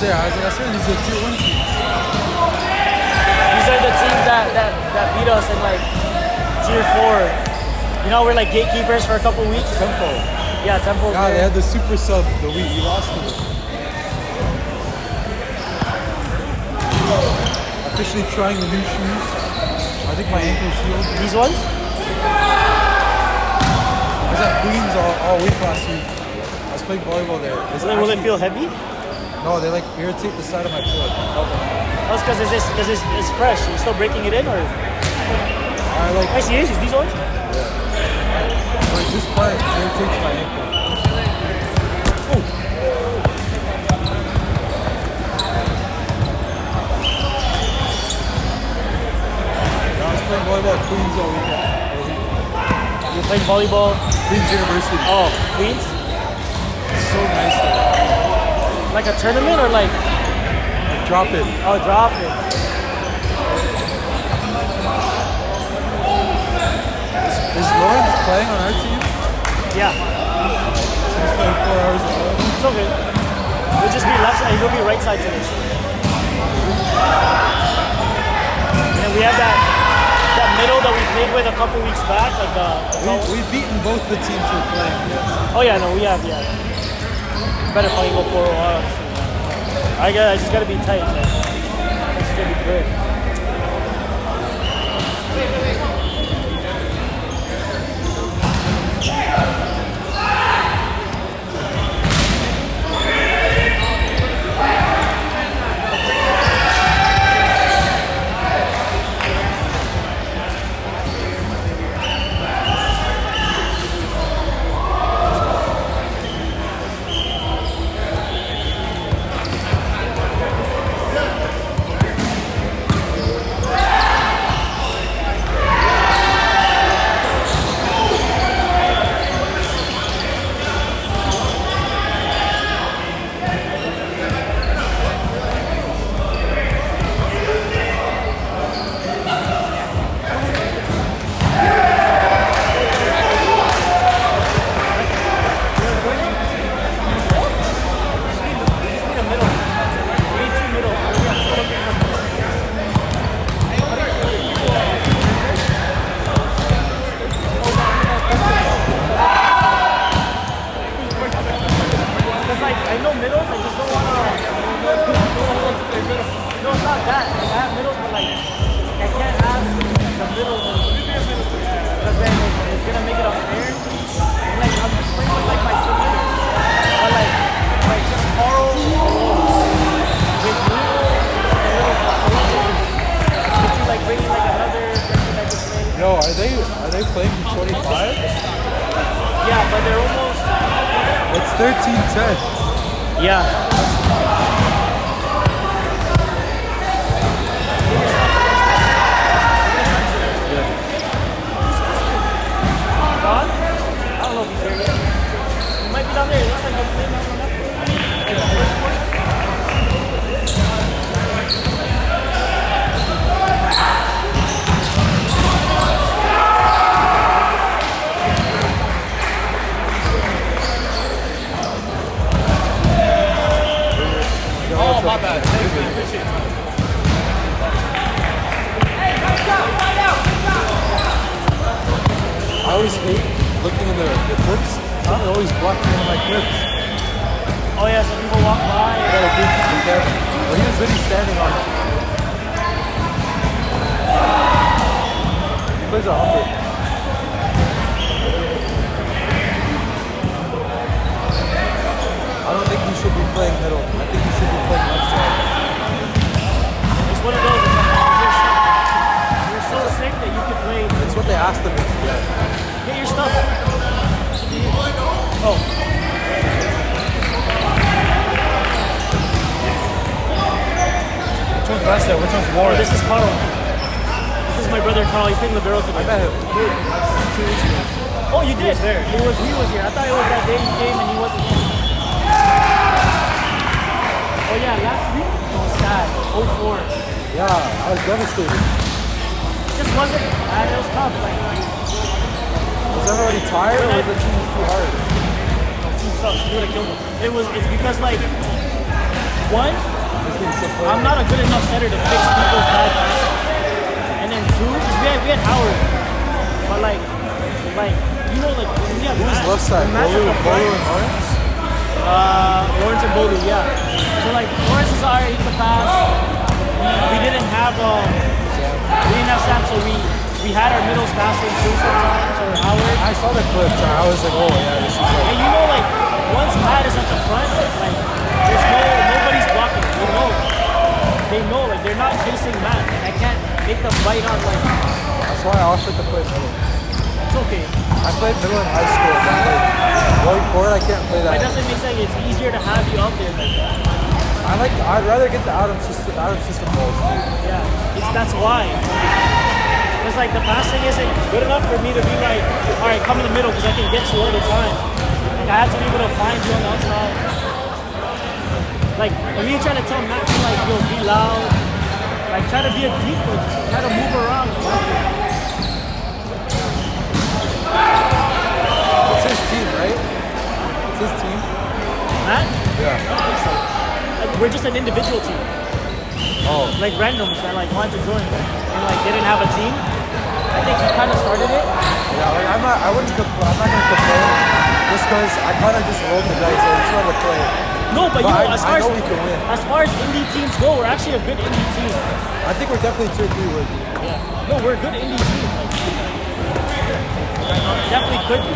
say, I said these are tier 1 teams. These are the teams that beat us in like tier 4. You know, we're like gatekeepers for a couple weeks. Tempo. Yeah, Tempo. Yeah, they had the super sub the week you lost to them. Officially trying the new shoes. I think my ankle's healed. These ones? I was at Queens all week last week. I was playing volleyball there. Will it feel heavy? No, they like irritate the side of my foot. Okay. That's because it's fresh. You're still breaking it in, or? I see issues. These ones? Yeah. Like this part irritates my ankle. Ooh. I was playing volleyball at Queens all weekend. You're playing volleyball? Queens University. Oh, Queens? It's so nice there. Like a tournament or like drop it? Oh, drop it. Is Lawrence playing on our team? Yeah. So he's playing 4 hours ago. It's okay. He'll just be left side. He'll be right side to this. And we have that middle that we played with a couple weeks back. Like we've beaten both the teams we're playing. Yes. Oh yeah, no, we have. Yeah. Better probably go for a while. I just gotta be tight, man. It's gonna be good. Are they playing for 25? Yeah, but they're almost. It's 13-10. Yeah. Gone? I don't know if he's here yet. He might be down there. It looks like he's playing down there. Oh, my bad. Thanks, man. Appreciate it. Hey, nice job. Right out. I always hate looking in the clips. Someone always blocking one of my clips. Oh, yeah, some people walk by. Yeah, he was really standing on it. He plays 100. I don't think he should be playing middle. I think he should be playing left side. It's one of those. You're so sick that you can play. That's what they asked him to do. Get your stuff. Oh. Which one's Vesta? Which one's Warren? This is Carl. This is my brother Carl. He's playing libero today. I met him 2 weeks ago. Oh, you did? He was here. I thought it was that day he came and he wasn't here. Oh yeah, last week it was sad. 0-4. Yeah, I was devastated. It just wasn't. It was tough. Like, was everybody tired or was the team too hard? No, team sucks. We would have killed them. It's because like one, This team's so close. I'm not a good enough setter to fix people's bad passes. And then two, because we had Howard. But like, you know, like, when we have Who's Matt, left side? when Matt's at Bolu the front, and Lawrence? Lawrence and Bolu, yeah. So like, Lawrence is alright, he can pass. We didn't have Sam, so we had our middles passing too sometimes, or Howard. I saw the clips and I was like, oh yeah, this is like... And you know, like, once Matt is at the front, like, nobody's blocking. They know, like, they're not chasing Matt. And I can't make them bite on, like... That's why I offered to play middle. It's okay. I played middle in high school, but like, going forward, I can't play that. It doesn't make sense. It's easier to have you out there like that. I'd rather get the Adam system balls, dude. Yeah, that's why. It's like the passing isn't good enough for me to be like, all right, come in the middle because I can get you all the time. Like I have to be able to find you on the outside. Like when you're trying to tell Matt to like, yo, be loud. Like try to be a deeper, try to move around. It's his team, right? It's his team. Matt? Yeah. I don't think so. Like, we're just an individual team. Oh. Like randoms that like wanted to join and like didn't have a team. I think he kind of started it. Yeah, like I'm not gonna complain just because I kind of just rolled the dice. I just wanted to play. No, but you know, I know we can win. As far as indie teams go, we're actually a good indie team. I think we're definitely tier 3 worthy. Yeah. No, we're a good indie team. Like, definitely could be.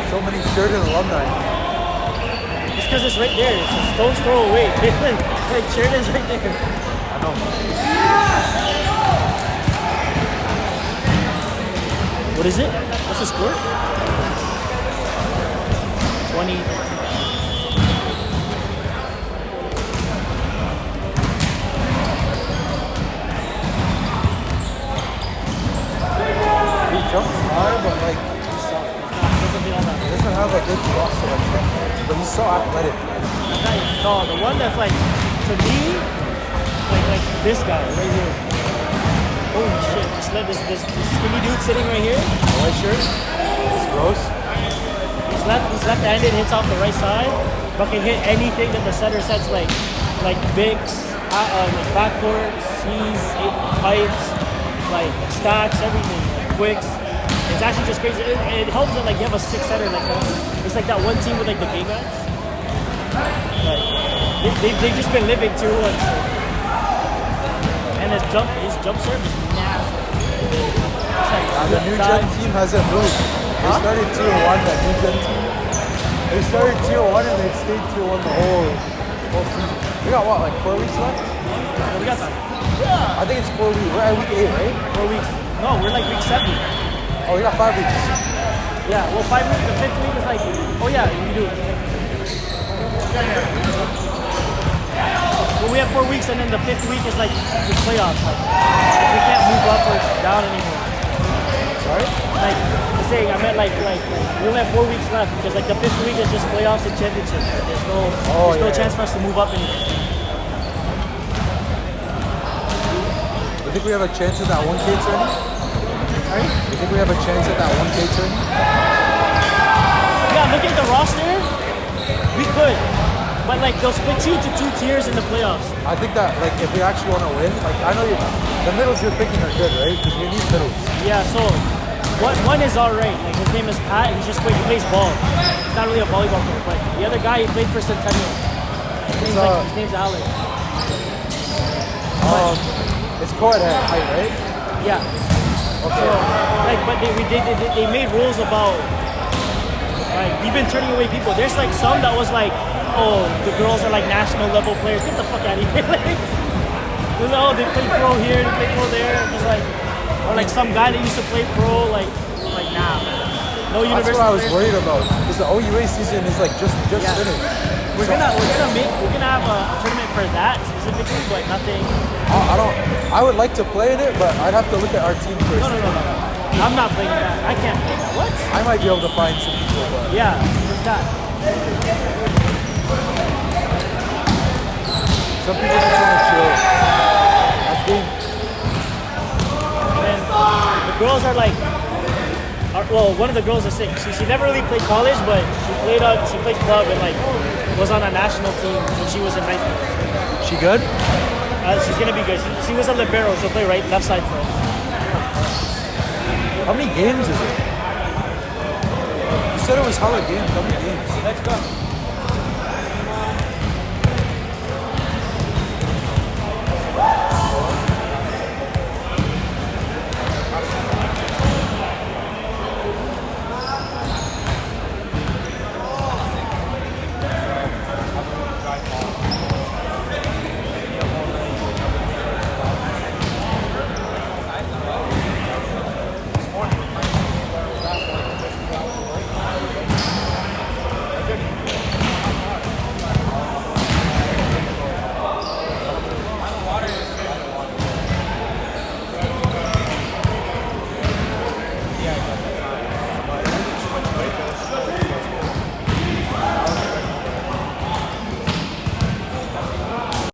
So many Sheridan alumni. It's because it's right there. It's a stone's throw away. Like, Sheridan's right there. I know. What is it? What's the score? 20. He jumps high, but like, he doesn't have a good block selection. But he's so athletic. No, the one that's like, to me, like this guy right here. Holy shit! This skinny dude sitting right here. The white shirt? It's gross. He's left-handed, hits off the right side, but can hit anything that the center sets like bigs, like backcourts, C's, pipes, like stacks, everything, like quicks. It's actually just crazy. It helps that like you have a 6-setter like that. It's like that one team with like the gay guys. Like they've just been living 2-1. And his jump serve is nasty. The new gen team hasn't moved. They started tier 1, that new gen team. They started tier 1 and they've stayed tier 1 the whole season. We got what, like 4 weeks left? Yeah, we got time. I think it's 4 weeks. We're at week 8, right? 4 weeks. No, we're like week 7. Oh, we got 5 weeks. Yeah, well 5 weeks, the 5th week is like, oh yeah, we do it. Well, we have 4 weeks and then the 5th week is like the playoffs. Like, we can't move up or down anymore. Sorry? Like, I'm saying, I meant like we only have 4 weeks left because like the 5th week is just playoffs and championships. Like, there's no chance for us to move up anymore. You think we have a chance at that 1K tourney? Sorry? You think we have a chance at that 1K tourney? Yeah, look at the roster. We could. But like they'll split you to 2 tiers in the playoffs. I think that like if we actually want to win, like I know the middles you're picking are good, right? Because we need middles. Yeah, so one is alright. Like his name is Pat, and he plays ball. He's not really a volleyball player, but the other guy he played for Centennial. His name's Alex. It's co-ed height, right? Yeah. Okay. So like, but they made rules about like we've been turning away people. There's like some that was like, oh, the girls are like national level players. Get the fuck out of here. Like, oh, they play pro here, they play pro there. Just like, or like some guy that used to play pro, like nah. No university. That's what I was players. worried about. Because the OUA season is like just finished. We're gonna have a tournament for that specifically, but nothing. I would like to play in it, but I'd have to look at our team first. No. I'm not playing that. I can't play that. What? I might be able to find some people, but Yeah, it's that. some people just want to chill. That's game. girls are like, well, one of the girls is sick. She never really played college, but she played club and like was on a national team when she was in high school. She good? She's gonna be good. She was a libero. She'll play left side for us. How many games is it? You said it was hella games. How many games? Let's go.